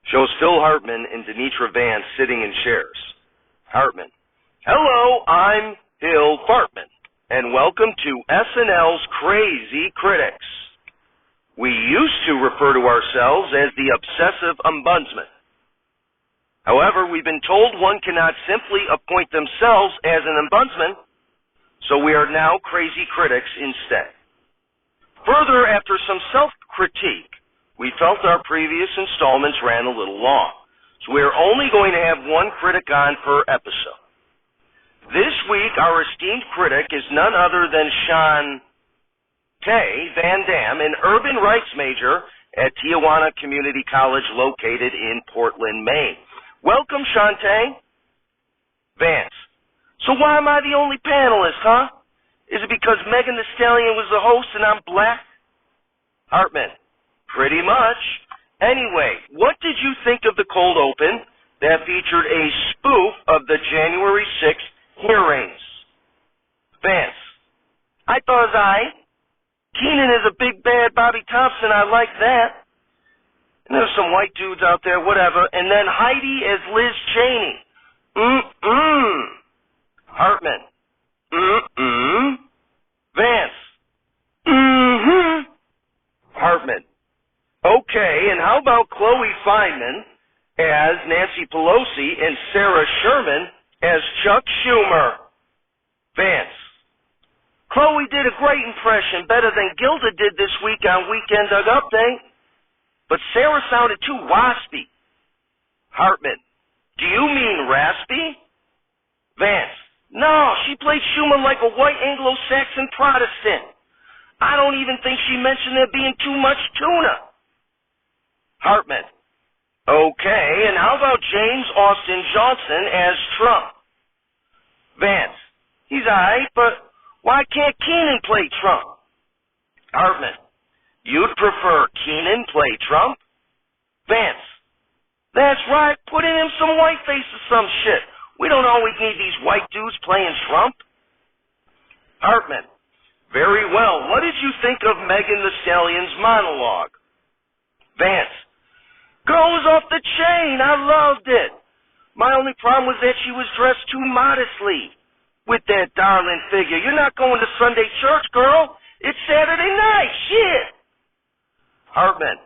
Shows Phil Hartman and Denitra Vance sitting in chairs. Hartman. Hello, I'm Phil Hartman, and welcome to SNL's Crazy Critics. We used to refer to ourselves as the Obsessive Ombudsman. However, we've been told one cannot simply appoint themselves as an ombudsman, so we are now Crazy Critics instead. Further, after some self-critique, we felt our previous installments ran a little long, so we are only going to have one critic on per episode. This week, our esteemed critic is none other than Sean Van Dam, an urban rights major at Tijuana Community College located in Portland, Maine. Welcome, Shantae. Vance. So why am I the only panelist, huh? Is it because Megan Thee Stallion was the host and I'm black? Hartman. Pretty much. Anyway, what did you think of the cold open that featured a spoof of the January 6th hearings? Vance. I thought it was aight. Keenan is a big bad Bobby Thompson. I like that. And there's some white dudes out there, whatever. And then Heidi as Liz Cheney. Hartman. Vance. Hartman. Okay, and how about Chloe Fineman as Nancy Pelosi and Sarah Sherman as Chuck Schumer? Vance. Chloe did a great impression, better than Gilda did this week on Weekend Update. But Sarah sounded too waspy. Hartman. Do you mean raspy? Vance. No, she played Schumer like a white Anglo-Saxon Protestant. I don't even think she mentioned there being too much tuna. Hartman. Okay, and how about James Austin Johnson as Trump? Vance. He's aight, but why can't Keenan play Trump? Hartman. You'd prefer Keenan play Trump? Vance. That's right. Put in him some whiteface or some shit. We don't always need these white dudes playing Trump. Hartman. Very well. What did you think of Megan Thee Stallion's monologue? Vance. Girl was off the chain. I loved it. My only problem was that she was dressed too modestly with that darling figure. You're not going to Sunday church, girl. It's Saturday night. Shit. Hartman.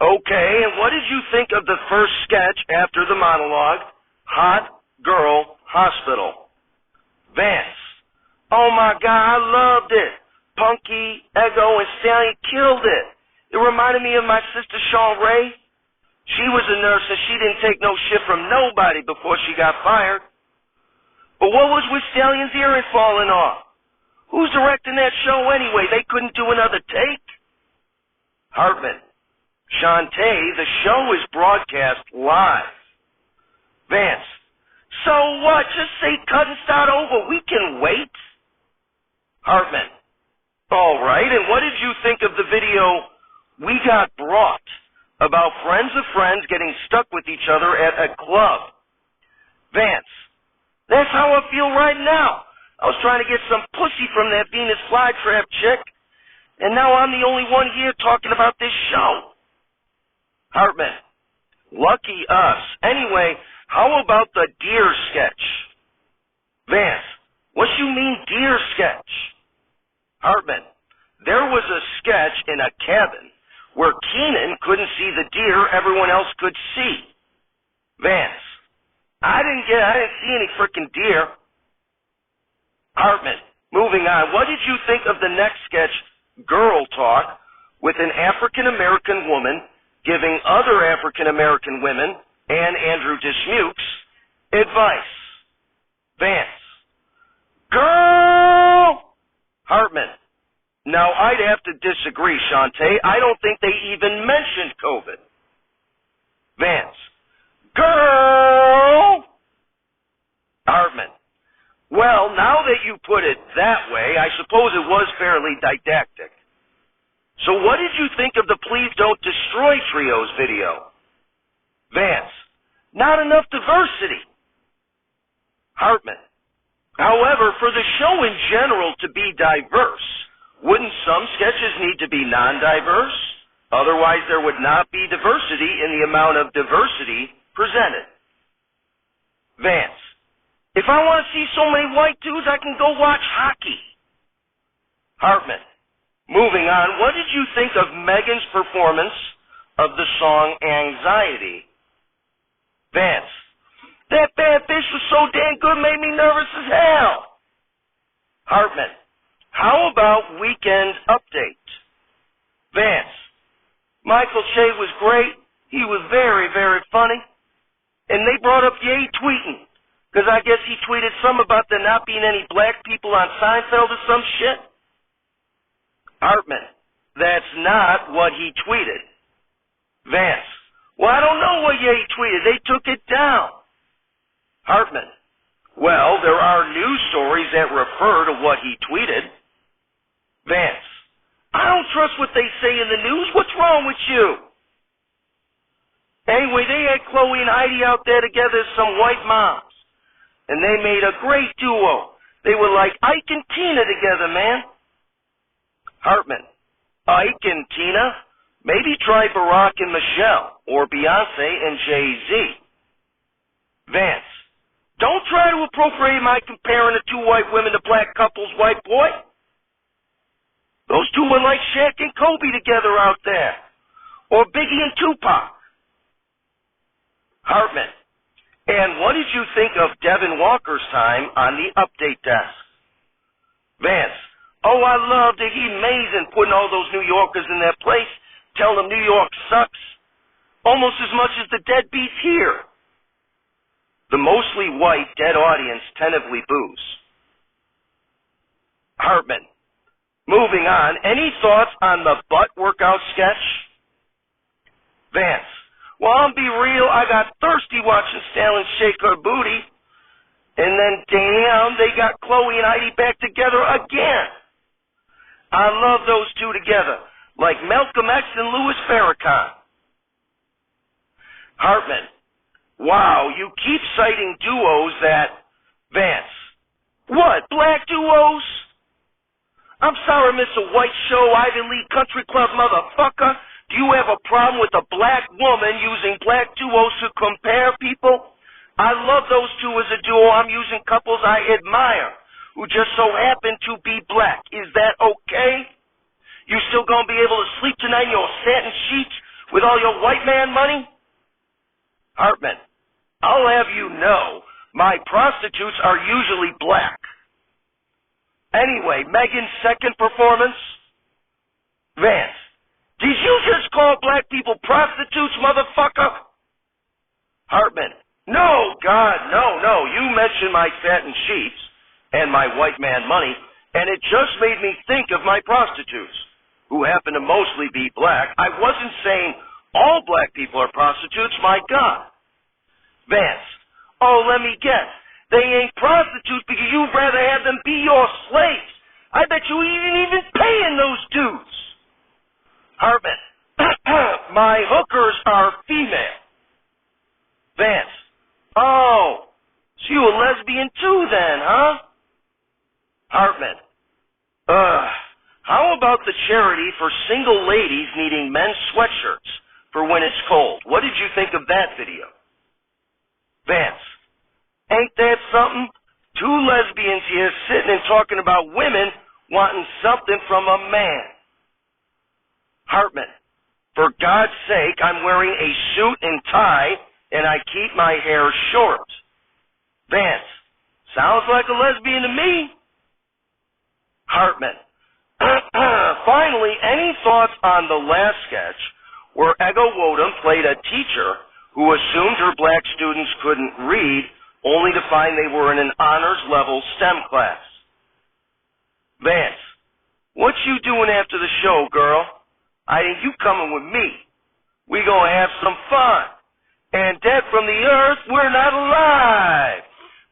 Okay, and what did you think of the first sketch after the monologue? Hot Girl Hospital. Vance. Oh my God, I loved it. Punky, Ego, and Stallion killed it. It reminded me of my sister Shawn Ray. She was a nurse and she didn't take no shit from nobody before she got fired. But what was with Stallion's earring falling off? Who's directing that show anyway? They couldn't do another take? Hartman. Shantae, the show is broadcast live. Vance. So what? Just say cut and start over. We can wait. Hartman. All right, and what did you think of the video We Got Brought about friends of friends getting stuck with each other at a club? Vance. That's how I feel right now. I was trying to get some pussy from that Venus flytrap chick, and now I'm the only one here talking about this show. Hartman. Lucky us. Anyway, how about the deer sketch? Vance. What you mean deer sketch? Hartman. There was a sketch in a cabin where Keenan couldn't see the deer everyone else could see. Vance. I didn't see any frickin' deer. Hartman. Moving on. What did you think of the next sketch, Girl Talk, with an African-American woman giving other African-American women and Andrew Dismukes advice? Vance. Girl! Hartman. Now, I'd have to disagree, Shantae. I don't think they even mentioned COVID. Vance. Girl! Hartman. Well, now that you put it that way, I suppose it was fairly didactic. So what did you think of the Please Don't Destroy Trios video? Vance. Not enough diversity. Hartman. However, for the show in general to be diverse, wouldn't some sketches need to be non-diverse? Otherwise, there would not be diversity in the amount of diversity presented. Vance, if I want to see so many white dudes, I can go watch hockey. Hartman, moving on, what did you think of Megan's performance of the song Anxiety? Vance, that bad bitch was so damn good, made me nervous as hell. Hartman, how about Weekend Update? Vance, Michael Che was great. He was very, very funny. And they brought up Ye tweeting, because I guess he tweeted something about there not being any black people on Seinfeld or some shit. Hartman, that's not what he tweeted. Vance, well, I don't know what Ye tweeted. They took it down. Hartman, well, there are news stories that refer to what he tweeted. Vance, I don't trust what they say in the news. What's wrong with you? Anyway, they had Chloe and Heidi out there together as some white moms. And they made a great duo. They were like Ike and Tina together, man. Hartman, Ike and Tina? Maybe try Barack and Michelle, or Beyonce and Jay-Z. Vance, don't try to appropriate my comparing the two white women to black couples, white boy. Those two were like Shaq and Kobe together out there. Or Biggie and Tupac. Hartman, and what did you think of Devin Walker's time on the update desk? Vance, oh, I loved it. He's amazing putting all those New Yorkers in their place, telling them New York sucks, almost as much as the deadbeats here. The mostly white dead audience tentatively boos. Hartman, moving on, any thoughts on the butt workout sketch? Vance, well, I'll be real, I got thirsty watching Stalin shake her booty, and then damn, they got Chloe and Heidi back together again. I love those two together, like Malcolm X and Louis Farrakhan. Hartman, wow, you keep citing duos that... Vance, what, black duos? I'm sorry, Mr. White Show, Ivy League Country Club motherfucker. Do you have a problem with a black woman using black duos to compare people? I love those two as a duo. I'm using couples I admire who just so happen to be black. Is that okay? You still gonna be able to sleep tonight in your satin sheets with all your white man money? Hartman, I'll have you know, my prostitutes are usually black. Anyway, Megan's second performance. Vance, did you just call black people prostitutes, motherfucker? Hartman, no, God, no. You mentioned my satin sheets and my white man money, and it just made me think of my prostitutes, who happen to mostly be black. I wasn't saying all black people are prostitutes, my God. Vance, oh, let me guess. They ain't prostitutes because you'd rather have them be your slaves. I bet you ain't even paying those dudes. Hartman, my hookers are female. Vance, oh, so you a lesbian too then, huh? Hartman, how about the charity for single ladies needing men's sweatshirts for when it's cold? What did you think of that video? Vance, ain't that something? Two lesbians here sitting and talking about women wanting something from a man. Hartman, for God's sake, I'm wearing a suit and tie, and I keep my hair short. Vance, sounds like a lesbian to me. Hartman, finally, any thoughts on the last sketch where Ego Wodum played a teacher who assumed her black students couldn't read, only to find they were in an honors level STEM class? Vance, what you doing after the show, girl? I think you coming with me. We gonna have some fun. And Dead from the Earth, we're not alive.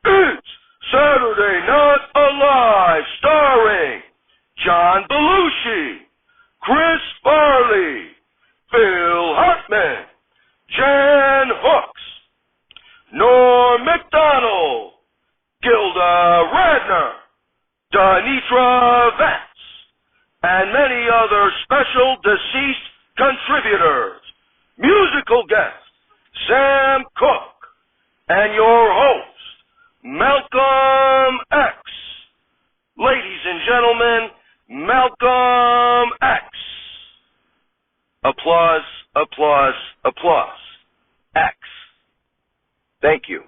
It's Saturday Night Alive, starring John Belushi, Chris Farley, Phil Hartman, Jan Hooks, Norm MacDonald, Gilda Radner, Denitra Vance, and many other special deceased contributors, musical guest, Sam Cooke, and your host, Malcolm X. Ladies and gentlemen, Malcolm X. Applause, applause, applause. X. Thank you.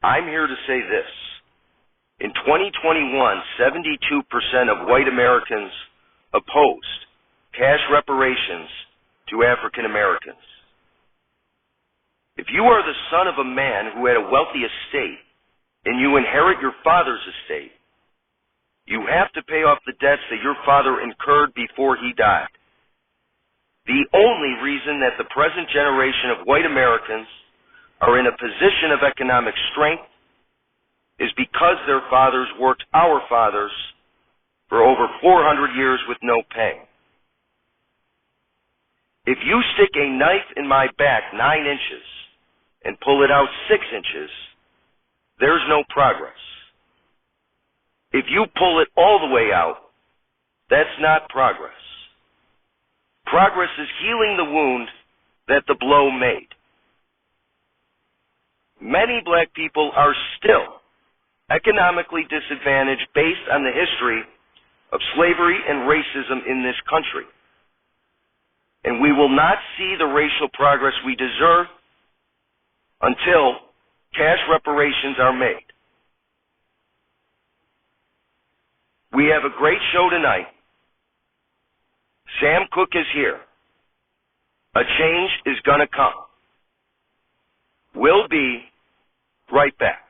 I'm here to say this. In 2021, 72% of white Americans opposed cash reparations to African Americans. If you are the son of a man who had a wealthy estate and you inherit your father's estate, you have to pay off the debts that your father incurred before he died. The only reason that the present generation of white Americans are in a position of economic strength is because their fathers worked our fathers for over 400 years with no pay. If you stick a knife in my back 9 inches and pull it out 6 inches, there's no progress. If you pull it all the way out, that's not progress. Progress is healing the wound that the blow made. Many black people are still economically disadvantaged based on the history of slavery and racism in this country. And we will not see the racial progress we deserve until cash reparations are made. We have a great show tonight. Sam Cooke is here. A change is going to come. We'll be right back.